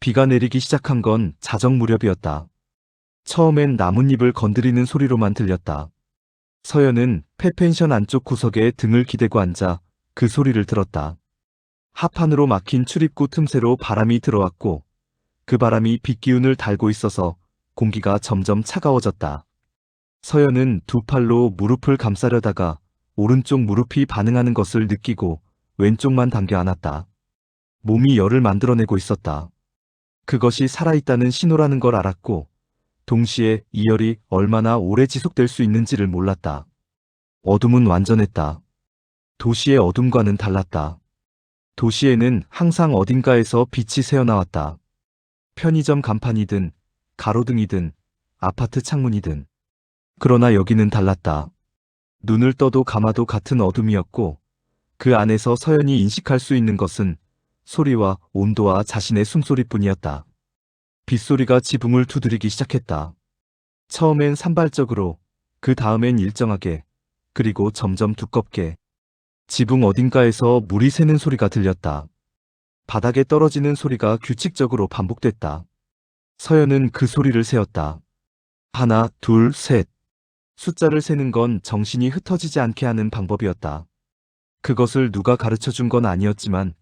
비가 내리기 시작한 건 자정 무렵이었다. 처음엔 나뭇잎을 건드리는 소리로만 들렸다. 서연은 폐펜션 안쪽 구석에 등을 기대고 앉아 그 소리를 들었다. 합판으로 막힌 출입구 틈새로 바람이 들어왔고 그 바람이 빗기운을 달고 있어서 공기가 점점 차가워졌다. 서연은 두 팔로 무릎을 감싸려다가 오른쪽 무릎이 반응하는 것을 느끼고 왼쪽만 당겨 안았다. 몸이 열을 만들어내고 있었다. 그것이 살아있다는 신호라는 걸 알았고 동시에 이 열이 얼마나 오래 지속될 수 있는지를 몰랐다. 어둠은 완전했다. 도시의 어둠과는 달랐다. 도시에는 항상 어딘가에서 빛이 새어나왔다. 편의점 간판이든 가로등이든 아파트 창문이든. 그러나 여기는 달랐다. 눈을 떠도 감아도 같은 어둠이었고 그 안에서 서연이 인식할 수 있는 것은 소리와 온도와 자신의 숨소리뿐이었다. 빗소리가 지붕을 두드리기 시작했다. 처음엔 산발적으로, 그 다음엔 일정하게, 그리고 점점 두껍게. 지붕 어딘가에서 물이 새는 소리가 들렸다. 바닥에 떨어지는 소리가 규칙적으로 반복됐다. 서연은 그 소리를 세었다. 하나, 둘, 셋. 숫자를 세는 건 정신이 흩어지지 않게 하는 방법이었다. 그것을 누가 가르쳐 준 건 아니었지만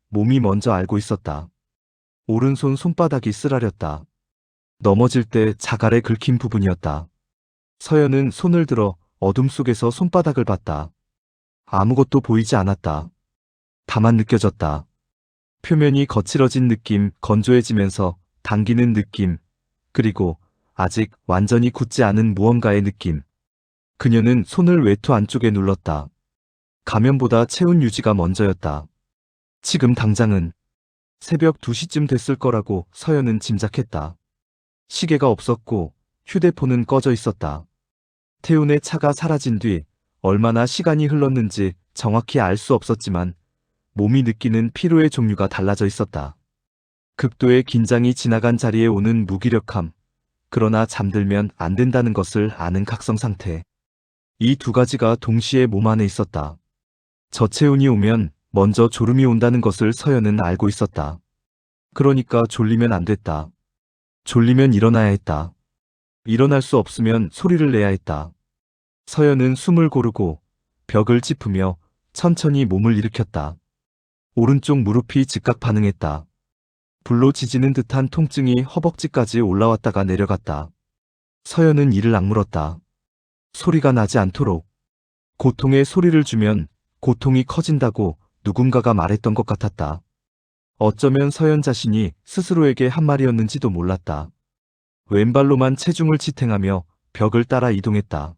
몸이 먼저 알고 있었다. 오른손 손바닥이 쓰라렸다. 넘어질 때 자갈에 긁힌 부분이었다. 서연은 손을 들어 어둠 속에서 손바닥을 봤다. 아무것도 보이지 않았다. 다만 느껴졌다. 표면이 거칠어진 느낌, 건조해지면서 당기는 느낌, 그리고 아직 완전히 굳지 않은 무언가의 느낌. 그녀는 손을 외투 안쪽에 눌렀다. 가면보다 체온 유지가 먼저였다. 지금 당장은 새벽 2시쯤 됐을 거라고 서연은 짐작했다. 시계가 없었고 휴대폰은 꺼져 있었다. 태운의 차가 사라진 뒤 얼마나 시간이 흘렀는지 정확히 알 수 없었지만 몸이 느끼는 피로의 종류가 달라져 있었다. 극도의 긴장이 지나간 자리에 오는 무기력함, 그러나 잠들면 안 된다는 것을 아는 각성 상태. 이 두 가지가 동시에 몸 안에 있었다. 저체온이 오면 먼저 졸음이 온다는 것을 서연은 알고 있었다. 그러니까 졸리면 안 됐다. 졸리면 일어나야 했다. 일어날 수 없으면 소리를 내야 했다. 서연은 숨을 고르고 벽을 짚으며 천천히 몸을 일으켰다. 오른쪽 무릎이 즉각 반응했다. 불로 지지는 듯한 통증이 허벅지까지 올라왔다가 내려갔다. 서연은 이를 악물었다. 소리가 나지 않도록. 고통에 소리를 주면 고통이 커진다고 누군가가 말했던 것 같았다. 어쩌면 서연 자신이 스스로에게 한 말이었는지도 몰랐다. 왼발로만 체중을 지탱하며 벽을 따라 이동했다.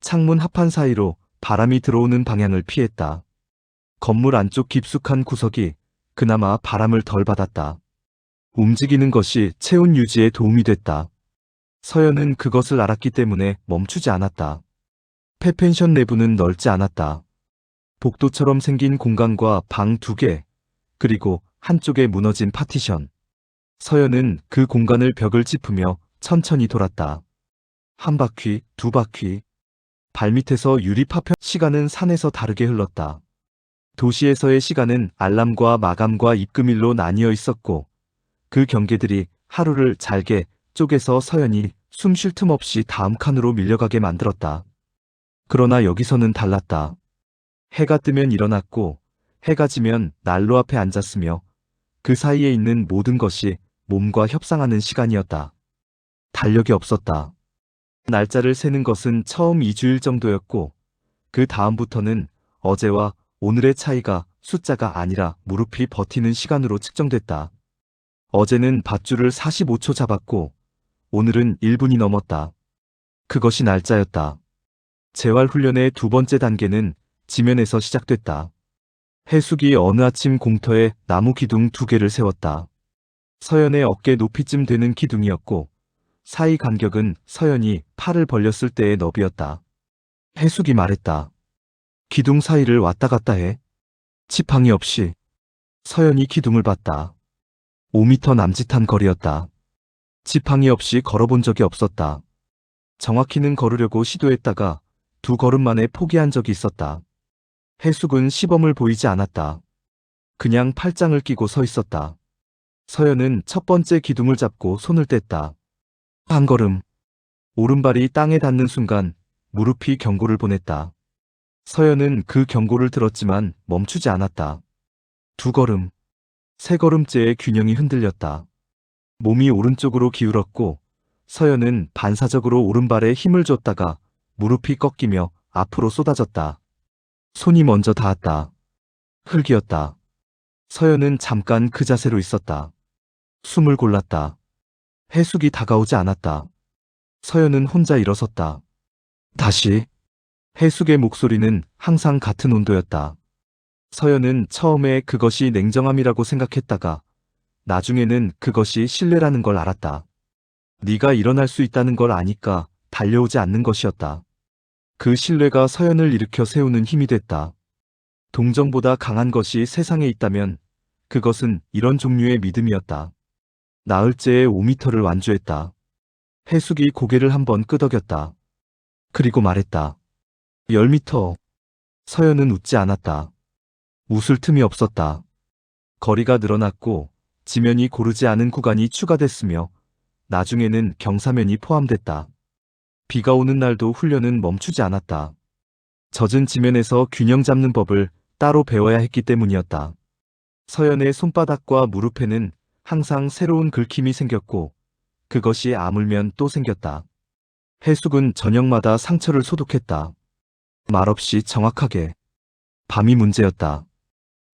창문 합판 사이로 바람이 들어오는 방향을 피했다. 건물 안쪽 깊숙한 구석이 그나마 바람을 덜 받았다. 움직이는 것이 체온 유지에 도움이 됐다. 서연은 그것을 알았기 때문에 멈추지 않았다. 폐펜션 내부는 넓지 않았다. 복도처럼 생긴 공간과 방 2개, 그리고 한쪽에 무너진 파티션. 서연은 그 공간을 벽을 짚으며 천천히 돌았다. 한 바퀴, 두 바퀴. 발밑에서 유리 파편. 시간은 산에서 다르게 흘렀다. 도시에서의 시간은 알람과 마감과 입금일로 나뉘어 있었고 그 경계들이 하루를 잘게 쪼개서 서연이 숨 쉴 틈 없이 다음 칸으로 밀려가게 만들었다. 그러나 여기서는 달랐다. 해가 뜨면 일어났고 해가 지면 난로 앞에 앉았으며 그 사이에 있는 모든 것이 몸과 협상하는 시간이었다. 달력이 없었다. 날짜를 세는 것은 처음 2주일 정도였고 그 다음부터는 어제와 오늘의 차이가 숫자가 아니라 무릎이 버티는 시간으로 측정됐다. 어제는 밧줄을 45초 잡았고 오늘은 1분이 넘었다. 그것이 날짜였다. 재활훈련의 두 번째 단계는 지면에서 시작됐다. 해숙이 어느 아침 공터에 나무 기둥 2개를 세웠다. 서연의 어깨 높이쯤 되는 기둥이었고 사이 간격은 서연이 팔을 벌렸을 때의 너비였다. 해숙이 말했다. 기둥 사이를 왔다 갔다 해. 지팡이 없이. 서연이 기둥을 봤다. 5m 남짓한 거리였다. 지팡이 없이 걸어본 적이 없었다. 정확히는 걸으려고 시도했다가 2걸음 만에 포기한 적이 있었다. 해숙은 시범을 보이지 않았다. 그냥 팔짱을 끼고 서 있었다. 서연은 첫 번째 기둥을 잡고 손을 뗐다. 한 걸음. 오른발이 땅에 닿는 순간 무릎이 경고를 보냈다. 서연은 그 경고를 들었지만 멈추지 않았다. 두 걸음. 세 걸음째의 균형이 흔들렸다. 몸이 오른쪽으로 기울었고 서연은 반사적으로 오른발에 힘을 줬다가 무릎이 꺾이며 앞으로 쏟아졌다. 손이 먼저 닿았다. 흙이었다. 서연은 잠깐 그 자세로 있었다. 숨을 골랐다. 해숙이 다가오지 않았다. 서연은 혼자 일어섰다. 다시. 해숙의 목소리는 항상 같은 온도였다. 서연은 처음에 그것이 냉정함이라고 생각했다가 나중에는 그것이 신뢰라는 걸 알았다. 네가 일어날 수 있다는 걸 아니까 달려오지 않는 것이었다. 그 신뢰가 서연을 일으켜 세우는 힘이 됐다. 동정보다 강한 것이 세상에 있다면 그것은 이런 종류의 믿음이었다. 나흘째에 5미터를 완주했다. 해숙이 고개를 한번 끄덕였다. 그리고 말했다. 10미터. 서연은 웃지 않았다. 웃을 틈이 없었다. 거리가 늘어났고 지면이 고르지 않은 구간이 추가됐으며 나중에는 경사면이 포함됐다. 비가 오는 날도 훈련은 멈추지 않았다. 젖은 지면에서 균형 잡는 법을 따로 배워야 했기 때문이었다. 서연의 손바닥과 무릎에는 항상 새로운 긁힘이 생겼고 그것이 아물면 또 생겼다. 해숙은 저녁마다 상처를 소독했다. 말없이 정확하게. 밤이 문제였다.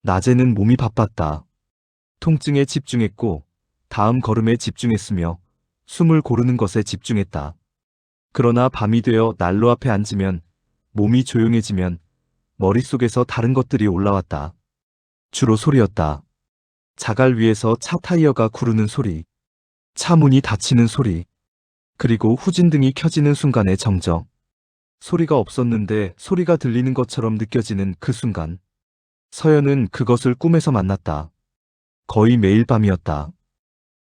낮에는 몸이 바빴다. 통증에 집중했고 다음 걸음에 집중했으며 숨을 고르는 것에 집중했다. 그러나 밤이 되어 난로 앞에 앉으면 몸이 조용해지면 머릿속에서 다른 것들이 올라왔다. 주로 소리였다. 자갈 위에서 차 타이어가 구르는 소리, 차 문이 닫히는 소리, 그리고 후진등이 켜지는 순간의 정적. 소리가 없었는데 소리가 들리는 것처럼 느껴지는 그 순간. 서연은 그것을 꿈에서 만났다. 거의 매일 밤이었다.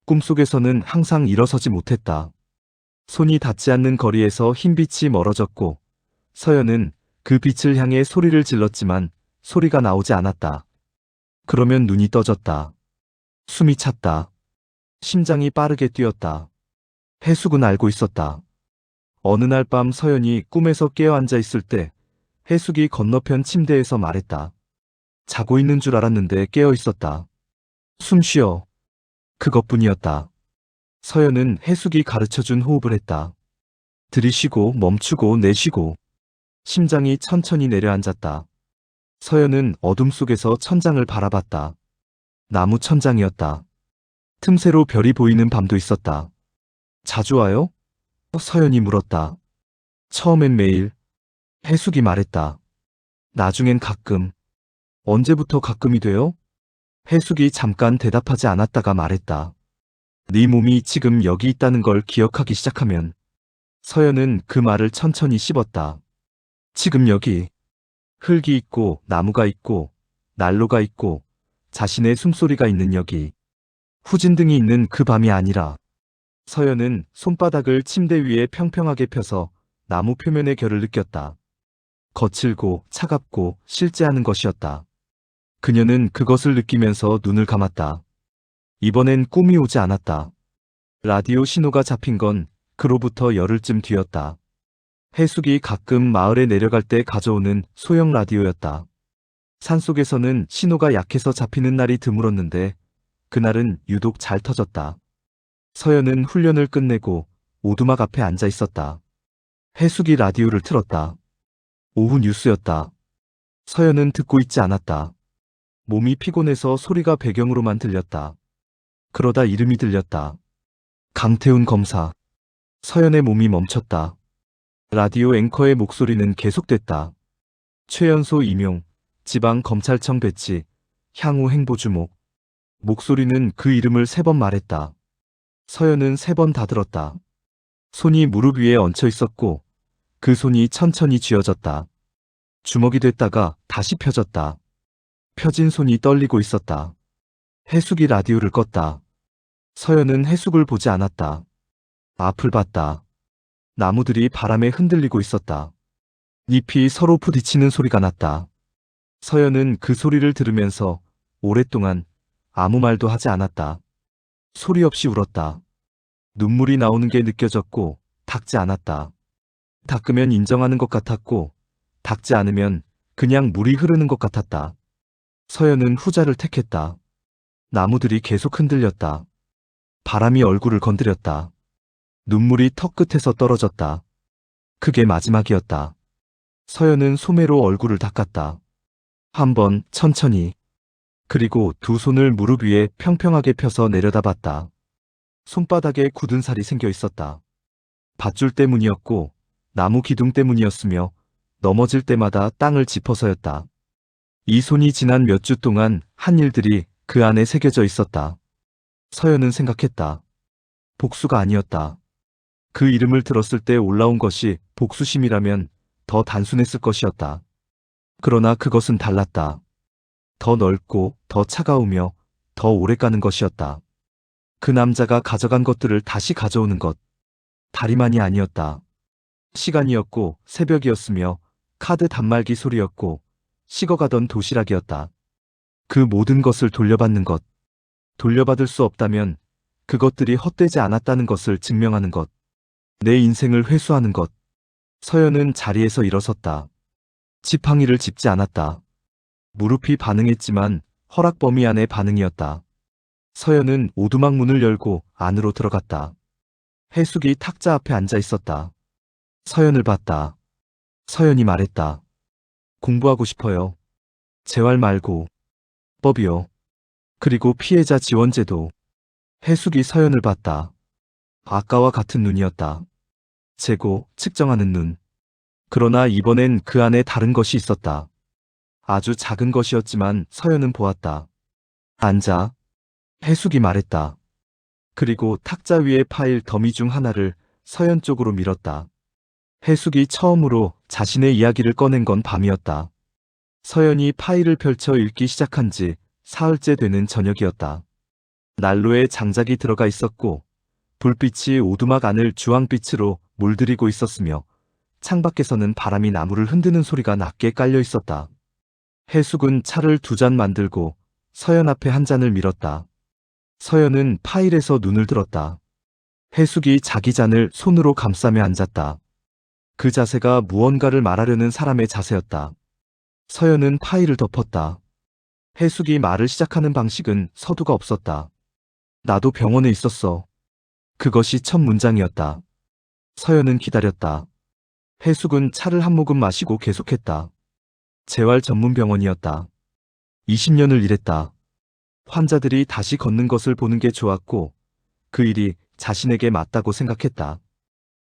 꿈속에서는 항상 일어서지 못했다. 손이 닿지 않는 거리에서 흰빛이 멀어졌고 서연은 그 빛을 향해 소리를 질렀지만 소리가 나오지 않았다. 그러면 눈이 떠졌다. 숨이 찼다. 심장이 빠르게 뛰었다. 해숙은 알고 있었다. 어느 날 밤 서연이 꿈에서 깨어 앉아 있을 때 해숙이 건너편 침대에서 말했다. 자고 있는 줄 알았는데 깨어 있었다. 숨 쉬어. 그것뿐이었다. 서연은 해숙이 가르쳐준 호흡을 했다. 들이쉬고 멈추고 내쉬고. 심장이 천천히 내려앉았다. 서연은 어둠 속에서 천장을 바라봤다. 나무 천장이었다. 틈새로 별이 보이는 밤도 있었다. 자주 와요? 서연이 물었다. 처음엔 매일. 해숙이 말했다. 나중엔 가끔. 언제부터 가끔이 돼요? 해숙이 잠깐 대답하지 않았다가 말했다. 네 몸이 지금 여기 있다는 걸 기억하기 시작하면. 서연은 그 말을 천천히 씹었다. 지금 여기. 흙이 있고 나무가 있고 난로가 있고 자신의 숨소리가 있는 여기. 후진등이 있는 그 밤이 아니라. 서연은 손바닥을 침대 위에 평평하게 펴서 나무 표면의 결을 느꼈다. 거칠고 차갑고 실제하는 것이었다. 그녀는 그것을 느끼면서 눈을 감았다. 이번엔 꿈이 오지 않았다. 라디오 신호가 잡힌 건 그로부터 열흘쯤 뒤였다. 해숙이 가끔 마을에 내려갈 때 가져오는 소형 라디오였다. 산속에서는 신호가 약해서 잡히는 날이 드물었는데 그날은 유독 잘 터졌다. 서연은 훈련을 끝내고 오두막 앞에 앉아 있었다. 해숙이 라디오를 틀었다. 오후 뉴스였다. 서연은 듣고 있지 않았다. 몸이 피곤해서 소리가 배경으로만 들렸다. 그러다 이름이 들렸다. 강태훈 검사. 서연의 몸이 멈췄다. 라디오 앵커의 목소리는 계속됐다. 최연소 임용, 지방검찰청 배치, 향후 행보 주목. 목소리는 그 이름을 3번 말했다. 서연은 3번 다 들었다. 손이 무릎 위에 얹혀 있었고 그 손이 천천히 쥐어졌다. 주먹이 됐다가 다시 펴졌다. 펴진 손이 떨리고 있었다. 해숙이 라디오를 껐다. 서연은 해숙을 보지 않았다. 앞을 봤다. 나무들이 바람에 흔들리고 있었다. 잎이 서로 부딪히는 소리가 났다. 서연은 그 소리를 들으면서 오랫동안 아무 말도 하지 않았다. 소리 없이 울었다. 눈물이 나오는 게 느껴졌고 닦지 않았다. 닦으면 인정하는 것 같았고 닦지 않으면 그냥 물이 흐르는 것 같았다. 서연은 후자를 택했다. 나무들이 계속 흔들렸다. 바람이 얼굴을 건드렸다. 눈물이 턱 끝에서 떨어졌다. 그게 마지막이었다. 서연은 소매로 얼굴을 닦았다. 한 번, 천천히. 그리고 두 손을 무릎 위에 평평하게 펴서 내려다봤다. 손바닥에 굳은 살이 생겨 있었다. 밧줄 때문이었고 나무 기둥 때문이었으며 넘어질 때마다 땅을 짚어서였다. 이 손이 지난 몇 주 동안 한 일들이 그 안에 새겨져 있었다. 서연은 생각했다. 복수가 아니었다. 그 이름을 들었을 때 올라온 것이 복수심이라면 더 단순했을 것이었다. 그러나 그것은 달랐다. 더 넓고 더 차가우며 더 오래 가는 것이었다. 그 남자가 가져간 것들을 다시 가져오는 것. 다리만이 아니었다. 시간이었고 새벽이었으며 카드 단말기 소리였고 식어가던 도시락이었다. 그 모든 것을 돌려받는 것. 돌려받을 수 없다면 그것들이 헛되지 않았다는 것을 증명하는 것. 내 인생을 회수하는 것. 서연은 자리에서 일어섰다. 지팡이를 짚지 않았다. 무릎이 반응했지만 허락 범위 안의 반응이었다. 서연은 오두막 문을 열고 안으로 들어갔다. 해숙이 탁자 앞에 앉아 있었다. 서연을 봤다. 서연이 말했다. 공부하고 싶어요. 재활 말고. 법이요. 그리고 피해자 지원제도. 해숙이 서연을 봤다. 아까와 같은 눈이었다. 재고, 측정하는 눈. 그러나 이번엔 그 안에 다른 것이 있었다. 아주 작은 것이었지만 서연은 보았다. 앉아. 해숙이 말했다. 그리고 탁자 위의 파일 더미 중 하나를 서연 쪽으로 밀었다. 해숙이 처음으로 자신의 이야기를 꺼낸 건 밤이었다. 서연이 파일을 펼쳐 읽기 시작한 지 사흘째 되는 저녁이었다. 난로에 장작이 들어가 있었고 불빛이 오두막 안을 주황빛으로 물들이고 있었으며 창밖에서는 바람이 나무를 흔드는 소리가 낮게 깔려 있었다. 해숙은 차를 2잔 만들고 서연 앞에 한 잔을 밀었다. 서연은 파일에서 눈을 들었다. 해숙이 자기 잔을 손으로 감싸며 앉았다. 그 자세가 무언가를 말하려는 사람의 자세였다. 서연은 파일을 덮었다. 해숙이 말을 시작하는 방식은 서두가 없었다. 나도 병원에 있었어. 그것이 첫 문장이었다. 서연은 기다렸다. 해숙은 차를 한 모금 마시고 계속했다. 재활 전문 병원이었다. 20년을 일했다. 환자들이 다시 걷는 것을 보는 게 좋았고 그 일이 자신에게 맞다고 생각했다.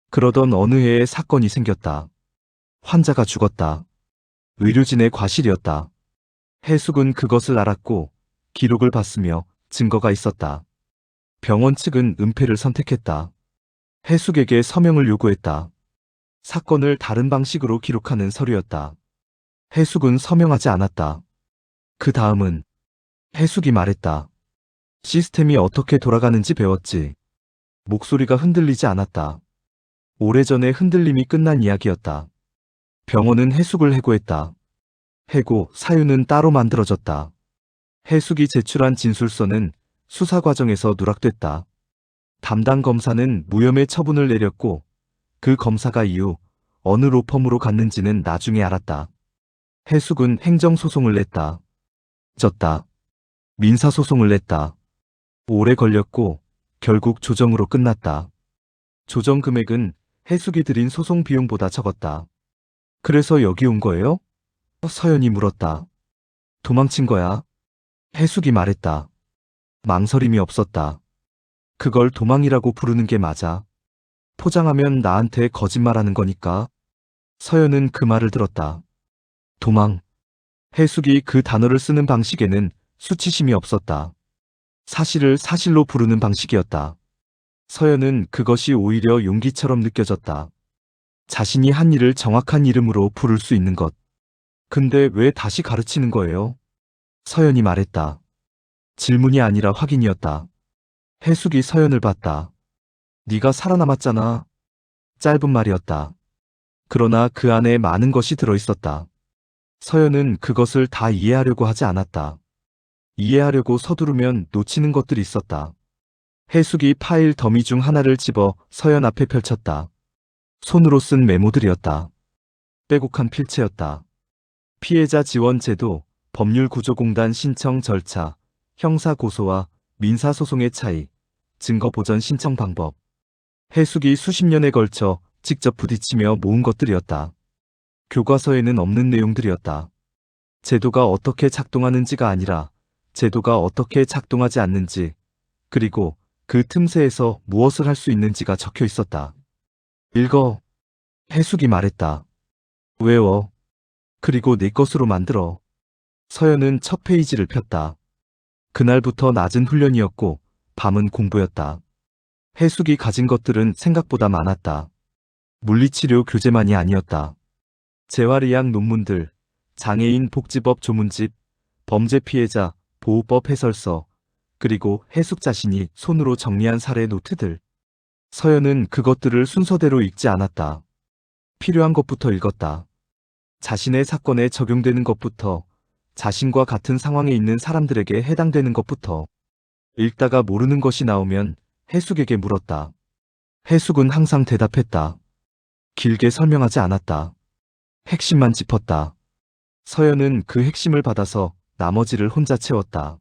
그러던 어느 해에 사건이 생겼다. 환자가 죽었다. 의료진의 과실이었다. 해숙은 그것을 알았고 기록을 봤으며 증거가 있었다. 병원 측은 은폐를 선택했다. 해숙에게 서명을 요구했다. 사건을 다른 방식으로 기록하는 서류였다. 해숙은 서명하지 않았다. 그 다음은 해숙이 말했다. 시스템이 어떻게 돌아가는지 배웠지. 목소리가 흔들리지 않았다. 오래전에 흔들림이 끝난 이야기였다. 병원은 해숙을 해고했다. 해고, 사유는 따로 만들어졌다. 해숙이 제출한 진술서는 수사 과정에서 누락됐다. 담당 검사는 무혐의 처분을 내렸고 그 검사가 이후 어느 로펌으로 갔는지는 나중에 알았다. 해숙은 행정소송을 냈다. 졌다. 민사소송을 냈다. 오래 걸렸고 결국 조정으로 끝났다. 조정 금액은 해숙이 들인 소송 비용보다 적었다. 그래서 여기 온 거예요? 서연이 물었다. 도망친 거야. 해숙이 말했다. 망설임이 없었다. 그걸 도망이라고 부르는 게 맞아. 포장하면 나한테 거짓말하는 거니까. 서연은 그 말을 들었다. 도망. 해숙이 그 단어를 쓰는 방식에는 수치심이 없었다. 사실을 사실로 부르는 방식이었다. 서연은 그것이 오히려 용기처럼 느껴졌다. 자신이 한 일을 정확한 이름으로 부를 수 있는 것. 근데 왜 다시 가르치는 거예요? 서연이 말했다. 질문이 아니라 확인이었다. 해숙이 서연을 봤다. 네가 살아남았잖아. 짧은 말이었다. 그러나 그 안에 많은 것이 들어있었다. 서연은 그것을 다 이해하려고 하지 않았다. 이해하려고 서두르면 놓치는 것들이 있었다. 해숙이 파일 더미 중 하나를 집어 서연 앞에 펼쳤다. 손으로 쓴 메모들이었다. 빼곡한 필체였다. 피해자 지원 제도, 법률구조공단 신청 절차, 형사고소와 민사소송의 차이, 증거보전 신청 방법. 해숙이 수십 년에 걸쳐 직접 부딪히며 모은 것들이었다. 교과서에는 없는 내용들이었다. 제도가 어떻게 작동하는지가 아니라 제도가 어떻게 작동하지 않는지, 그리고 그 틈새에서 무엇을 할 수 있는지가 적혀 있었다. 읽어. 해숙이 말했다. 외워. 그리고 내 것으로 만들어. 서연은 첫 페이지를 폈다. 그날부터 낮은 훈련이었고 밤은 공부였다. 해숙이 가진 것들은 생각보다 많았다. 물리치료 교재만이 아니었다. 재활의학 논문들, 장애인 복지법 조문집, 범죄 피해자 보호법 해설서, 그리고 해숙 자신이 손으로 정리한 사례 노트들. 서연은 그것들을 순서대로 읽지 않았다. 필요한 것부터 읽었다. 자신의 사건에 적용되는 것부터, 자신과 같은 상황에 있는 사람들에게 해당되는 것부터. 읽다가 모르는 것이 나오면 해숙에게 물었다. 해숙은 항상 대답했다. 길게 설명하지 않았다. 핵심만 짚었다. 서연은 그 핵심을 받아서 나머지를 혼자 채웠다.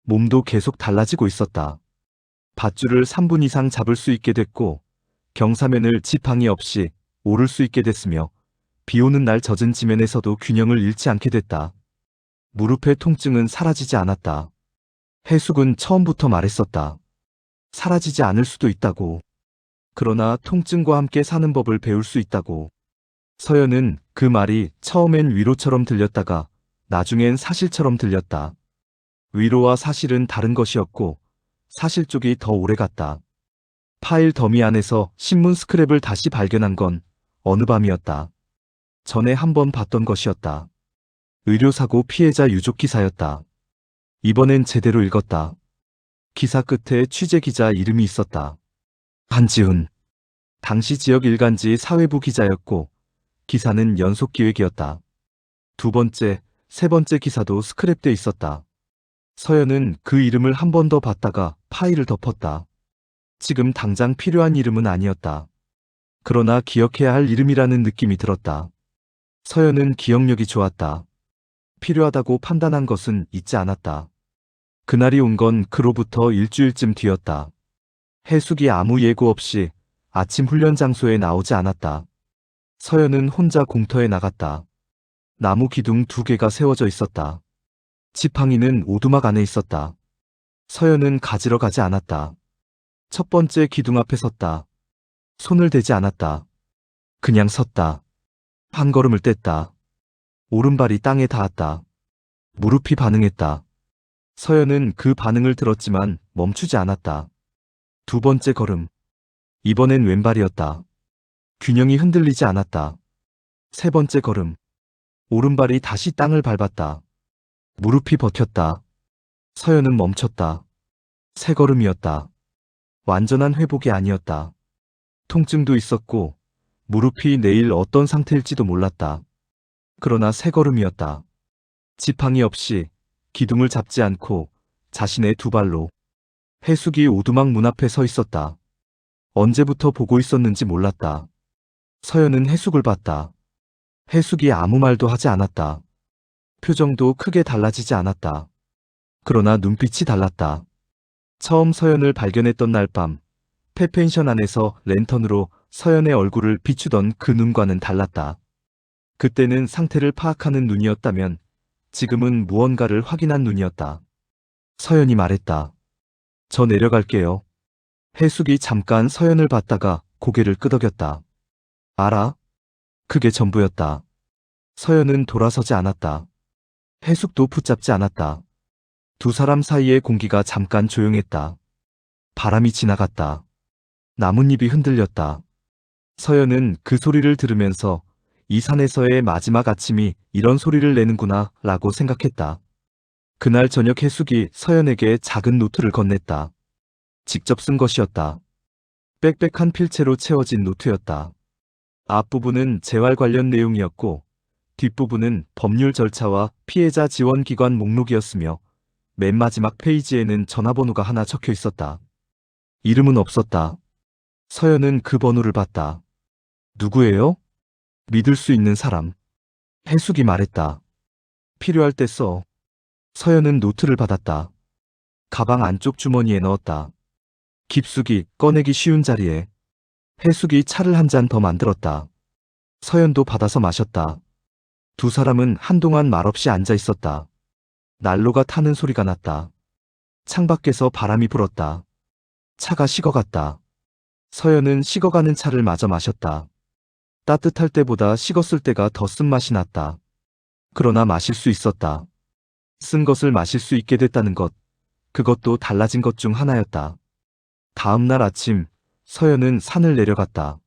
몸도 계속 달라지고 있었다. 밧줄을 3분 이상 잡을 수 있게 됐고, 경사면을 지팡이 없이 오를 수 있게 됐으며, 비 오는 날 젖은 지면에서도 균형을 잃지 않게 됐다. 무릎의 통증은 사라지지 않았다. 해숙은 처음부터 말했었다. 사라지지 않을 수도 있다고. 그러나 통증과 함께 사는 법을 배울 수 있다고. 서연은 그 말이 처음엔 위로처럼 들렸다가 나중엔 사실처럼 들렸다. 위로와 사실은 다른 것이었고 사실 쪽이 더 오래 갔다. 파일 더미 안에서 신문 스크랩을 다시 발견한 건 어느 밤이었다. 전에 한번 봤던 것이었다. 의료사고 피해자 유족 기사였다. 이번엔 제대로 읽었다. 기사 끝에 취재기자 이름이 있었다. 한지훈. 당시 지역 일간지 사회부 기자였고 기사는 연속기획이었다. 두 번째, 세 번째 기사도 스크랩돼 있었다. 서연은 그 이름을 한 번 더 봤다가 파일을 덮었다. 지금 당장 필요한 이름은 아니었다. 그러나 기억해야 할 이름이라는 느낌이 들었다. 서연은 기억력이 좋았다. 필요하다고 판단한 것은 잊지 않았다. 그날이 온 건 그로부터 일주일쯤 뒤였다. 해숙이 아무 예고 없이 아침 훈련 장소에 나오지 않았다. 서연은 혼자 공터에 나갔다. 나무 기둥 2개가 세워져 있었다. 지팡이는 오두막 안에 있었다. 서연은 가지러 가지 않았다. 첫 번째 기둥 앞에 섰다. 손을 대지 않았다. 그냥 섰다. 한 걸음을 뗐다. 오른발이 땅에 닿았다. 무릎이 반응했다. 서연은 그 반응을 들었지만 멈추지 않았다. 두 번째 걸음. 이번엔 왼발이었다. 균형이 흔들리지 않았다. 세 번째 걸음. 오른발이 다시 땅을 밟았다. 무릎이 버텼다. 서연은 멈췄다. 세 걸음이었다. 완전한 회복이 아니었다. 통증도 있었고 무릎이 내일 어떤 상태일지도 몰랐다. 그러나 세 걸음이었다. 지팡이 없이 기둥을 잡지 않고 자신의 두 발로. 해숙이 오두막 문 앞에 서 있었다. 언제부터 보고 있었는지 몰랐다. 서연은 해숙을 봤다. 해숙이 아무 말도 하지 않았다. 표정도 크게 달라지지 않았다. 그러나 눈빛이 달랐다. 처음 서연을 발견했던 날 밤, 폐펜션 안에서 랜턴으로 서연의 얼굴을 비추던 그 눈과는 달랐다. 그때는 상태를 파악하는 눈이었다면 지금은 무언가를 확인한 눈이었다. 서연이 말했다. 저 내려갈게요. 해숙이 잠깐 서연을 봤다가 고개를 끄덕였다. 알아? 그게 전부였다. 서연은 돌아서지 않았다. 해숙도 붙잡지 않았다. 두 사람 사이의 공기가 잠깐 조용했다. 바람이 지나갔다. 나뭇잎이 흔들렸다. 서연은 그 소리를 들으면서 이 산에서의 마지막 아침이 이런 소리를 내는구나 라고 생각했다. 그날 저녁 해숙이 서연에게 작은 노트를 건넸다. 직접 쓴 것이었다. 빽빽한 필체로 채워진 노트였다. 앞부분은 재활 관련 내용이었고 뒷부분은 법률 절차와 피해자 지원 기관 목록이었으며 맨 마지막 페이지에는 전화번호가 하나 적혀 있었다. 이름은 없었다. 서연은 그 번호를 봤다. 누구예요? 믿을 수 있는 사람. 해숙이 말했다. 필요할 때 써. 서연은 노트를 받았다. 가방 안쪽 주머니에 넣었다. 깊숙이 꺼내기 쉬운 자리에. 해숙이 차를 한 잔 더 만들었다. 서연도 받아서 마셨다. 두 사람은 한동안 말없이 앉아 있었다. 난로가 타는 소리가 났다. 창밖에서 바람이 불었다. 차가 식어갔다. 서연은 식어가는 차를 마저 마셨다. 따뜻할 때보다 식었을 때가 더 쓴맛이 났다. 그러나 마실 수 있었다. 쓴 것을 마실 수 있게 됐다는 것, 그것도 달라진 것 중 하나였다. 다음 날 아침, 서연은 산을 내려갔다.